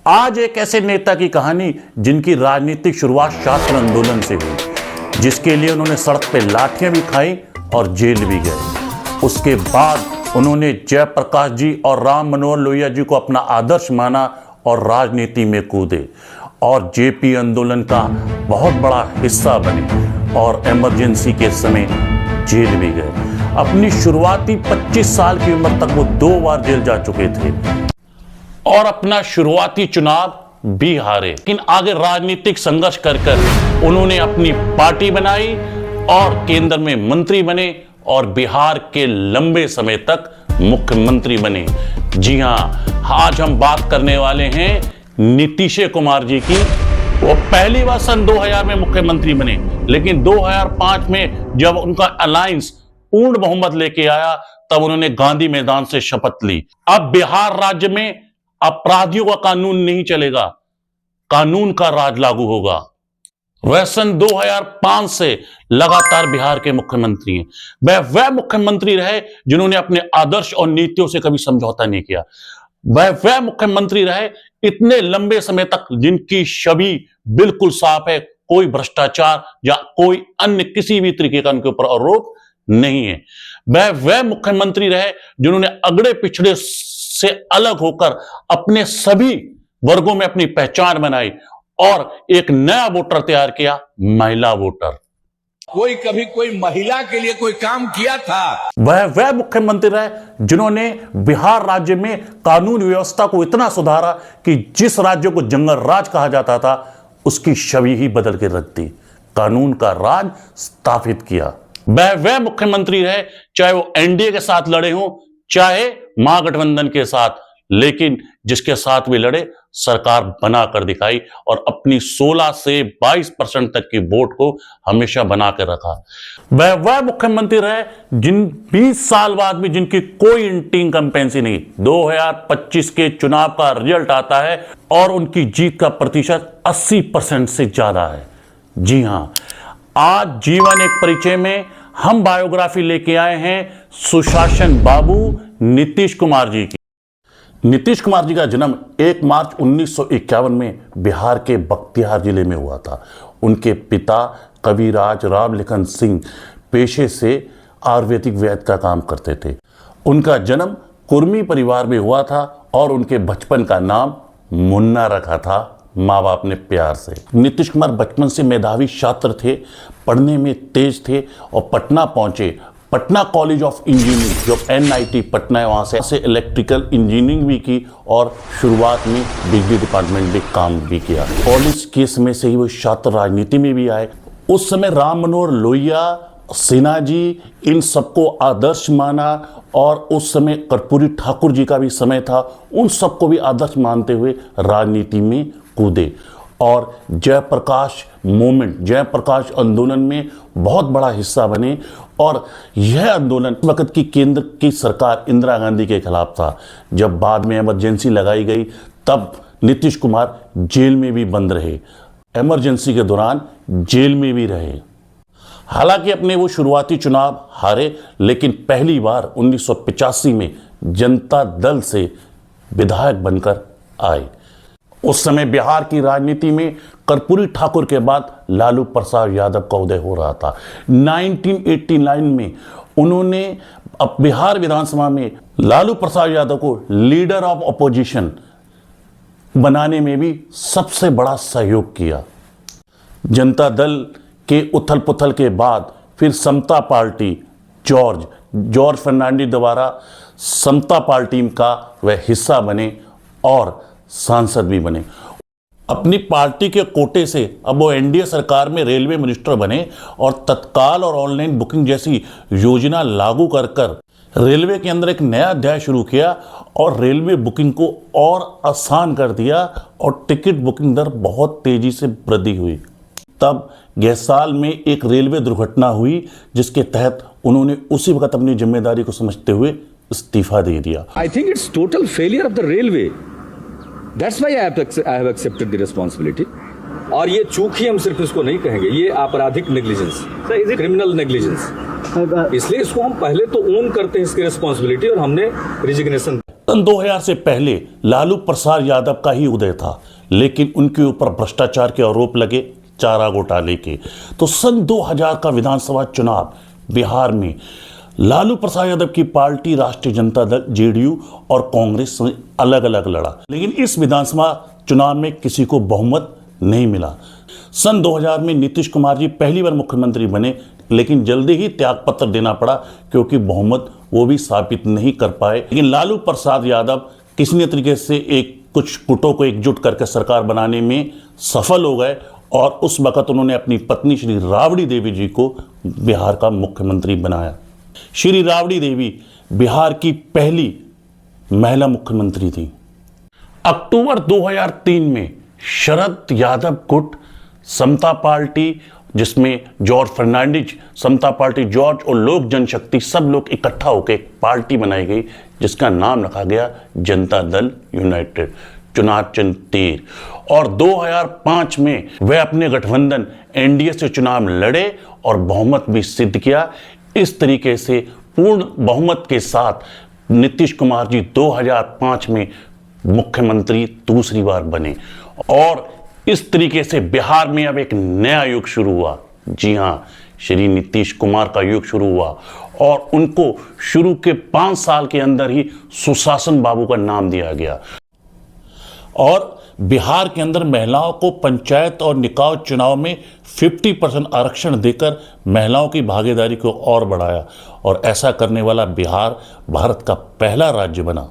आज एक ऐसे नेता की कहानी जिनकी राजनीतिक शुरुआत छात्र आंदोलन से हुई, जिसके लिए उन्होंने सड़क पे लाठियां भी खाई और जेल भी गए। उसके बाद उन्होंने जयप्रकाश जी और राम मनोहर लोहिया जी को अपना आदर्श माना और राजनीति में कूदे और जेपी आंदोलन का बहुत बड़ा हिस्सा बने और इमरजेंसी के समय जेल भी गए। अपनी शुरुआती 25 साल की उम्र तक वो 2 बार जेल जा चुके थे और अपना शुरुआती चुनाव भी हारे, लेकिन आगे राजनीतिक संघर्ष कर उन्होंने अपनी पार्टी बनाई और केंद्र में मंत्री बने और बिहार के लंबे समय तक मुख्यमंत्री बने। जी हां, आज हम बात करने वाले हैं नीतीश कुमार जी की। वो पहली बार सन 2000 में मुख्यमंत्री बने, लेकिन 2005 में जब उनका अलायंस पूर्ण बहुमत लेके आया तब उन्होंने गांधी मैदान से शपथ ली। अब बिहार राज्य में अपराधियों का कानून नहीं चलेगा, कानून का राज लागू होगा। वह सन 2005 से लगातार बिहार के मुख्यमंत्री हैं। वह मुख्यमंत्री रहे जिन्होंने अपने आदर्श और नीतियों से कभी समझौता नहीं किया। वह मुख्यमंत्री रहे इतने लंबे समय तक जिनकी छवि बिल्कुल साफ है, कोई भ्रष्टाचार या कोई अन्य किसी भी तरीके का उनके ऊपर आरोप नहीं है। वह मुख्यमंत्री रहे जिन्होंने अगड़े पिछड़े से अलग होकर अपने सभी वर्गों में अपनी पहचान बनाई और एक नया वोटर तैयार किया, महिला वोटर। कोई कभी कोई महिला के लिए कोई काम किया था? वह मुख्यमंत्री रहे जिन्होंने बिहार राज्य में कानून व्यवस्था को इतना सुधारा कि जिस राज्य को जंगल राज कहा जाता था उसकी छवि ही बदल के रख दी, कानून का राज स्थापित किया। वह मुख्यमंत्री रहे चाहे वो एनडीए के साथ लड़े हों चाहे महागठबंधन के साथ, लेकिन जिसके साथ भी लड़े सरकार बना कर दिखाई और अपनी 16 से 22% तक की वोट को हमेशा बना कर रखा। वह मुख्यमंत्री रहे जिन 20 साल बाद भी जिनकी कोई इंटिंग कंपेंसी नहीं। 2025 के चुनाव का रिजल्ट आता है और उनकी जीत का प्रतिशत 80% से ज्यादा है। जी हां, आज जीवन एक परिचय में हम बायोग्राफी लेके आए हैं सुशासन बाबू नीतीश कुमार जी की। नीतीश कुमार जी का जन्म 1 मार्च 1951 में बिहार के बख्तियार जिले में हुआ था। उनके पिता कविराज रामलिखन सिंह पेशे से आयुर्वेदिक वैद्य का काम करते थे। उनका जन्म कुर्मी परिवार में हुआ था और उनके बचपन का नाम मुन्ना रखा था माँ बाप ने प्यार से। नीतीश कुमार बचपन से मेधावी छात्र थे, पढ़ने में तेज थे और पटना पहुंचे। पटना कॉलेज ऑफ इंजीनियरिंग जो NIT पटना है, वहाँ से इलेक्ट्रिकल इंजीनियरिंग भी की और शुरुआत में बिजली डिपार्टमेंट में काम भी किया। कॉलेज के समय से ही वो छात्र राजनीति में भी आए। उस समय राम मनोहर लोहिया, सिन्हा जी, इन सबको आदर्श माना और उस समय कर्पूरी ठाकुर जी का भी समय था। उन सबको भी आदर्श मानते हुए राजनीति में कूदे और जयप्रकाश मूवमेंट, जयप्रकाश आंदोलन में बहुत बड़ा हिस्सा बने। और यह आंदोलन वक्त की केंद्र की सरकार इंदिरा गांधी के खिलाफ था। जब बाद में इमरजेंसी लगाई गई तब नीतीश कुमार जेल में भी बंद रहे, इमरजेंसी के दौरान जेल में भी रहे। हालांकि अपने वो शुरुआती चुनाव हारे, लेकिन पहली बार 1985 में जनता दल से विधायक बनकर आए। उस समय बिहार की राजनीति में कर्पूरी ठाकुर के बाद लालू प्रसाद यादव का उदय हो रहा था। 1989 में उन्होंने अब बिहार विधानसभा में लालू प्रसाद यादव को लीडर ऑफ अपोजिशन बनाने में भी सबसे बड़ा सहयोग किया। जनता दल के उथल पुथल के बाद फिर समता पार्टी जॉर्ज फर्नांडिस द्वारा समता पार्टी का वह हिस्सा बने और सांसद भी बने। अपनी पार्टी के कोटे से अब वो एनडीए सरकार में रेलवे मिनिस्टर बने और तत्काल और ऑनलाइन बुकिंग जैसी योजना लागू कर रेलवे के अंदर एक नया अध्याय शुरू किया और रेलवे बुकिंग को और आसान कर दिया और टिकट बुकिंग दर बहुत तेजी से वृद्धि हुई। तब गैसाल में एक रेलवे दुर्घटना हुई जिसके तहत उन्होंने उसी वक्त अपनी जिम्मेदारी को समझते हुए इस्तीफा दे दिया। I think it's total failure of the railway. That's why I have accepted the responsibility. और ये चूक ही हम सिर्फ इसको नहीं कहेंगे, ये आपराधिक नेग्लिजेंस, क्रिमिनल नेग्लिजेंस। इसलिए इसको हम पहले तो ओन करते हैं इसकी रिस्पॉन्सिबिलिटी और हमने रिजिग्नेशन। सन 2000 से पहले लालू प्रसाद यादव का ही उदय था, लेकिन उनके ऊपर भ्रष्टाचार के आरोप लगे चारा घोटाले के। तो सन 2000 का विधानसभा चुनाव बिहार में लालू प्रसाद यादव की पार्टी राष्ट्रीय जनता दल जेडीयू और कांग्रेस ने अलग अलग लड़ा, लेकिन इस विधानसभा चुनाव में किसी को बहुमत नहीं मिला। सन 2000 में नीतीश कुमार जी पहली बार मुख्यमंत्री बने, लेकिन जल्दी ही त्यागपत्र देना पड़ा क्योंकि बहुमत वो भी स्थापित नहीं कर पाए। लेकिन लालू प्रसाद यादव किसी न तरीके से कुछ गुटों को एकजुट करके सरकार बनाने में सफल हो गए और उस वक्त उन्होंने अपनी पत्नी श्री राबड़ी देवी जी को बिहार का मुख्यमंत्री बनाया। श्री राबड़ी देवी बिहार की पहली महिला मुख्यमंत्री थी। अक्टूबर 2003 में शरद यादव गुट समता पार्टी, जिसमें जॉर्ज फर्नांडिस, समता पार्टी जॉर्ज और लोक जनशक्ति सब लोग इकट्ठा होकर एक पार्टी बनाई गई जिसका नाम रखा गया जनता दल यूनाइटेड। चुनाव चिन्ह तीर। और 2005 में वे अपने गठबंधन एनडीए से चुनाव लड़े और बहुमत भी सिद्ध किया। इस तरीके से पूर्ण बहुमत के साथ नीतीश कुमार जी 2005 में मुख्यमंत्री दूसरी बार बने और इस तरीके से बिहार में अब एक नया युग शुरू हुआ। जी हां, श्री नीतीश कुमार का युग शुरू हुआ और उनको शुरू के 5 साल के अंदर ही सुशासन बाबू का नाम दिया गया। और बिहार के अंदर महिलाओं को पंचायत और निकाय चुनाव में 50% आरक्षण देकर महिलाओं की भागीदारी को और बढ़ाया और ऐसा करने वाला बिहार भारत का पहला राज्य बना।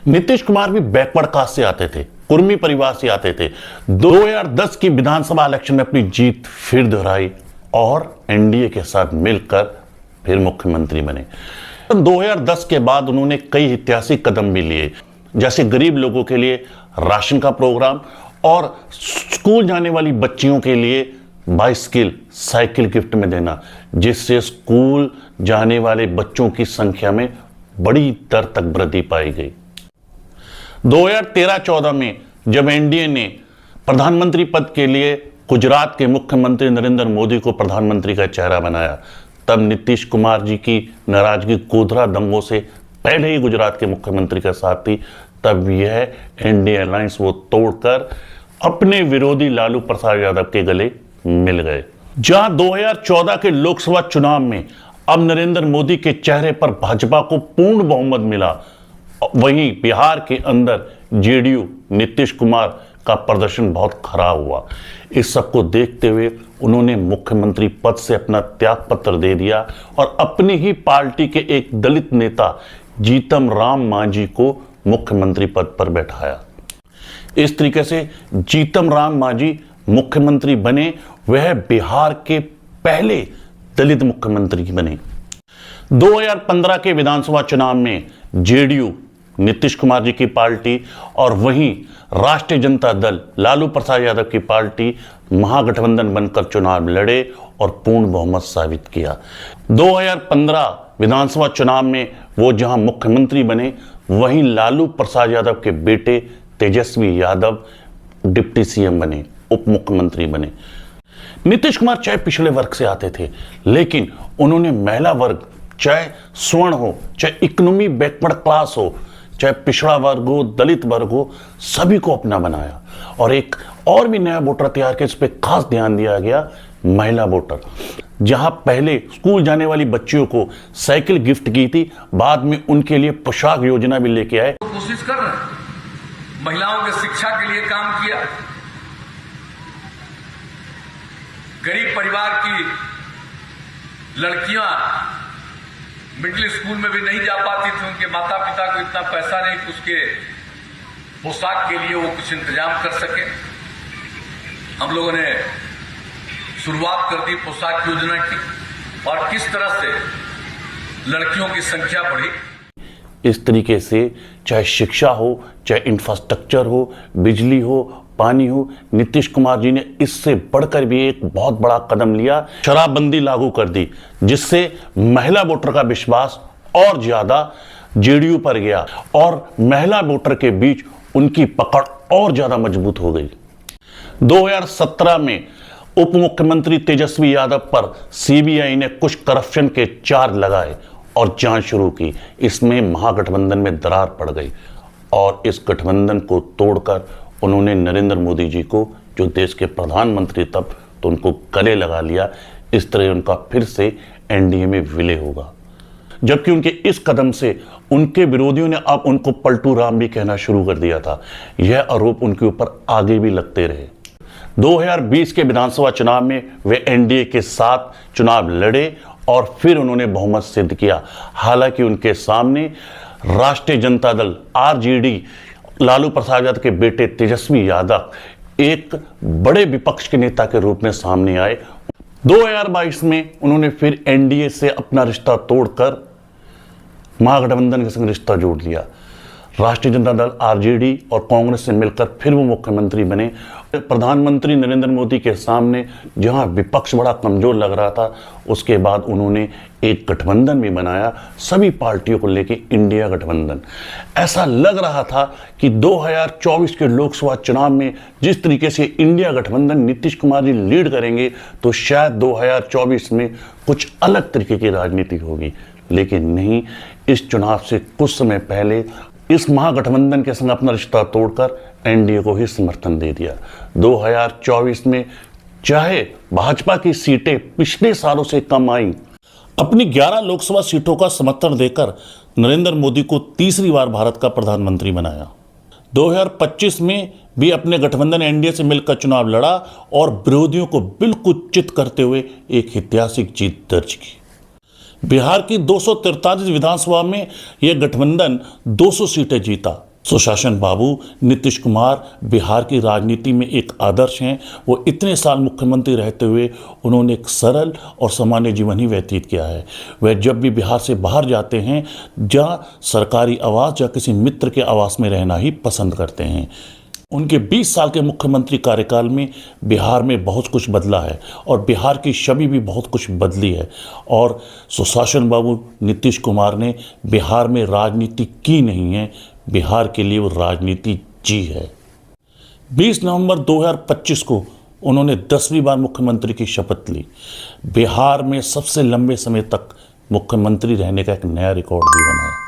नीतीश कुमार भी बैकवर्ड कास्ट से आते थे, कुर्मी परिवार से आते थे। 2010 की विधानसभा इलेक्शन में अपनी जीत फिर दोहराई और एनडीए के साथ मिलकर फिर मुख्यमंत्री बने। 2010 के बाद उन्होंने कई ऐतिहासिक कदम भी लिए, जैसे गरीब लोगों के लिए राशन का प्रोग्राम और स्कूल जाने वाली बच्चियों के लिए बाइसिकल, साइकिल गिफ्ट में देना, जिससे स्कूल जाने वाले बच्चों की संख्या में बड़ी दर तक वृद्धि पाई गई। 2013-14 में जब एनडीए ने प्रधानमंत्री पद के लिए गुजरात के मुख्यमंत्री नरेंद्र मोदी को प्रधानमंत्री का चेहरा बनाया, तब नीतीश कुमार जी की नाराजगी गोधरा दंगों से पहले ही गुजरात के मुख्यमंत्री का साथ थी। तब यह एनडीए अलायंस वो तोड़कर अपने विरोधी लालू प्रसाद यादव के गले मिल गए। जहां 2014 के लोकसभा चुनाव में अब नरेंद्र मोदी के चेहरे पर भाजपा को पूर्ण बहुमत मिला, वहीं बिहार के अंदर जेडीयू नीतीश कुमार का प्रदर्शन बहुत खराब हुआ। इस सबको देखते हुए उन्होंने मुख्यमंत्री पद से अपना त्यागपत्र दे दिया और अपनी ही पार्टी के एक दलित नेता जीतम राम मांझी को मुख्यमंत्री पद पर बैठाया। इस तरीके से जीतम राम मांझी मुख्यमंत्री बने, वह बिहार के पहले दलित मुख्यमंत्री बने। 2015 के विधानसभा चुनाव में जेडीयू नीतीश कुमार जी की पार्टी और वहीं राष्ट्रीय जनता दल लालू प्रसाद यादव की पार्टी महागठबंधन बनकर चुनाव लड़े और पूर्ण बहुमत साबित किया। 2015 विधानसभा चुनाव में वो जहां मुख्यमंत्री बने, वहीं लालू प्रसाद यादव के बेटे तेजस्वी यादव डिप्टी सीएम बने, उप मुख्यमंत्री बने। नीतीश कुमार चाहे पिछड़े वर्ग से आते थे, लेकिन उन्होंने महिला वर्ग, चाहे स्वर्ण हो, चाहे इकोनॉमी बैकवर्ड क्लास हो, चाहे पिछड़ा वर्ग हो, दलित वर्ग हो, सभी को अपना बनाया और एक और भी नया वोटर तैयार किया, इस पर खास ध्यान दिया गया, महिला वोटर। जहां पहले स्कूल जाने वाली बच्चियों को साइकिल गिफ्ट की थी, बाद में उनके लिए पोशाक योजना भी लेके आए। कोशिश कर रहे हैं, महिलाओं के शिक्षा के लिए काम किया, गरीब परिवार की लड़कियां मिडिल स्कूल में भी नहीं जा पाती थी, उनके माता पिता को इतना पैसा नहीं कि उसके पोशाक के लिए वो कुछ इंतजाम कर सके। हम लोगों ने शुरुआत कर दी पोशाक योजना की और किस तरह से लड़कियों की संख्या बढ़ी। इस तरीके से चाहे शिक्षा हो, चाहे इंफ्रास्ट्रक्चर हो, बिजली हो, पानी हो, नीतीश कुमार जी ने इससे बढ़कर भी एक बहुत बड़ा कदम लिया, शराबबंदी लागू कर दी, जिससे महिला वोटर का विश्वास और ज्यादा जेडीयू पर गया और महिला वोटर के बीच उनकी पकड़ और ज्यादा मजबूत हो गई। 2017 में उप मुख्यमंत्री तेजस्वी यादव पर सीबीआई ने कुछ करप्शन के चार्ज लगाए और जांच शुरू की। इसमें महागठबंधन में दरार पड़ गई और इस गठबंधन को तोड़कर उन्होंने नरेंद्र मोदी जी को, जो देश के प्रधानमंत्री तब, तो उनको गले लगा लिया। इस तरह उनका फिर से एनडीए में विलय होगा। जबकि उनके इस कदम से उनके विरोधियों ने अब उनको पलटू राम भी कहना शुरू कर दिया था। यह आरोप उनके ऊपर आगे भी लगते रहे। 2020 के विधानसभा चुनाव में वे एनडीए के साथ चुनाव लड़े और फिर उन्होंने बहुमत सिद्ध किया। हालांकि उनके सामने राष्ट्रीय जनता दल आरजेडी लालू प्रसाद यादव के बेटे तेजस्वी यादव एक बड़े विपक्ष के नेता के रूप में सामने आए। 2022 में उन्होंने फिर एनडीए से अपना रिश्ता तोड़कर महागठबंधन के संग रिश्ता जोड़ लिया। राष्ट्रीय जनता दल आरजेडी और कांग्रेस से मिलकर फिर वो मुख्यमंत्री बने। प्रधानमंत्री नरेंद्र मोदी के सामने जहां विपक्ष बड़ा कमजोर लग रहा था, उसके बाद उन्होंने एक गठबंधन भी बनाया सभी पार्टियों को लेकर, इंडिया गठबंधन। ऐसा लग रहा था कि 2024 के लोकसभा चुनाव में जिस तरीके से इंडिया गठबंधन नीतीश कुमार जी लीड करेंगे, तो शायद 2024 में कुछ अलग तरीके की राजनीति होगी। लेकिन नहीं, इस चुनाव से कुछ समय पहले इस महागठबंधन के संग अपना रिश्ता तोड़कर एनडीए को ही समर्थन दे दिया। 2024 में चाहे भाजपा की सीटें पिछले सालों से कम आई, अपनी 11 लोकसभा सीटों का समर्थन देकर नरेंद्र मोदी को तीसरी बार भारत का प्रधानमंत्री बनाया। 2025 में भी अपने गठबंधन एनडीए से मिलकर चुनाव लड़ा और विरोधियों को बिल्कुल चित करते हुए एक ऐतिहासिक जीत दर्ज की। बिहार की 243 विधानसभा में यह गठबंधन 200 सीटें जीता। सुशासन बाबू नीतीश कुमार बिहार की राजनीति में एक आदर्श हैं। वो इतने साल मुख्यमंत्री रहते हुए उन्होंने एक सरल और सामान्य जीवन ही व्यतीत किया है। वह जब भी बिहार से बाहर जाते हैं, जहाँ सरकारी आवास या किसी मित्र के आवास में रहना ही पसंद करते हैं। उनके 20 साल के मुख्यमंत्री कार्यकाल में बिहार में बहुत कुछ बदला है और बिहार की छवि भी बहुत कुछ बदली है। और सुशासन बाबू नीतीश कुमार ने बिहार में राजनीति की नहीं है, बिहार के लिए वो राजनीति जी है। 20 नवंबर 2025 को उन्होंने 10वीं बार मुख्यमंत्री की शपथ ली। बिहार में सबसे लंबे समय तक मुख्यमंत्री रहने का एक नया रिकॉर्ड भी बनाया।